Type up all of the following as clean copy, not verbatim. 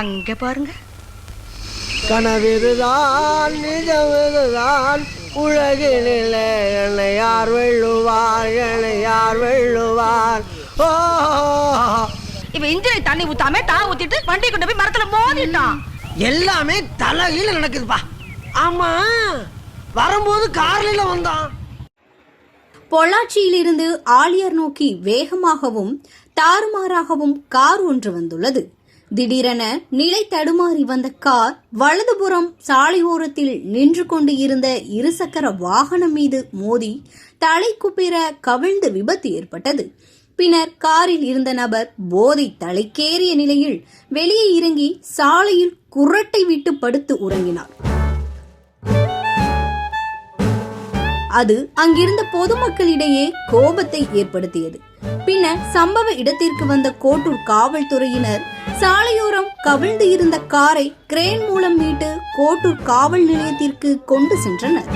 அங்க பாருங்க. கனவிதுதான் நிஜமிதுதான் உலகினிலே என்னை யார் வெள்ளுவார், என்னை யார் வெள்ளுவார். ஓ இவ இன்ஜினை தண்ணி ஊத்தாம டா ஊத்திட்டு வண்டி கொண்டு போய் மரத்துல மோதிட்டான். எல்லாமே தலையில நடக்குதுப்பா. ஆமா, வரும்போது கார்ல வந்தான். பொள்ளாச்சியிலிருந்து ஆலியார் நோக்கி வேகமாகவும் தாறுமாறாகவும் கார் ஒன்று வந்துள்ளது. திடீரென நிலை தடுமாறி வந்த கார் வலதுபுறம் சாலையோரத்தில் நின்று கொண்டு இருந்த இருசக்கர வாகனம் மீது மோதி தலை குப்பிர கவிழ்ந்து விபத்து ஏற்பட்டது. பின்னர் காரில் இருந்த நபர் போதை தலைக்கேறிய நிலையில் வெளியே இறங்கி சாலையில் குரட்டை விட்டு படுத்து உறங்கினார். அது அங்கிருந்த பொதுமக்களிடையே கோபத்தை ஏற்படுத்தியது. பின்னர் சம்பவ இடத்திற்கு வந்த கோட்டூர் காவல்துறையினர் சாலையோரம் கவிழ்ந்து இருந்த காரை கிரேன் மூலம் மீட்டு கோட்டூர் காவல் நிலையத்திற்கு கொண்டு சென்றனர்.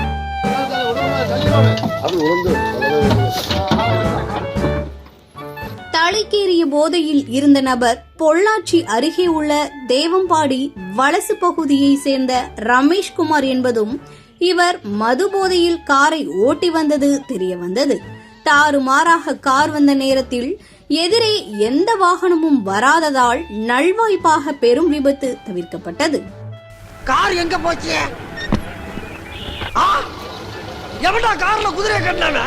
தலைக்கேறிய போதையில் இருந்த நபர் பொள்ளாச்சி அருகே உள்ள தேவம்பாடி வலசு பகுதியை சேர்ந்த ரமேஷ்குமார் என்பதும் இவர் மது போதையில் காரை ஓட்டி வந்தது தெரிய வந்தது. தாறுமாறாக கார் வந்த நேரத்தில் எதிரே எந்த வாகனமும் வராததால் நல்வாய்ப்பாக பெரும் விபத்து தவிர்க்கப்பட்டது. கார் எங்க போச்சு? எவன்டா கார்ல குதிரை கட்டினான?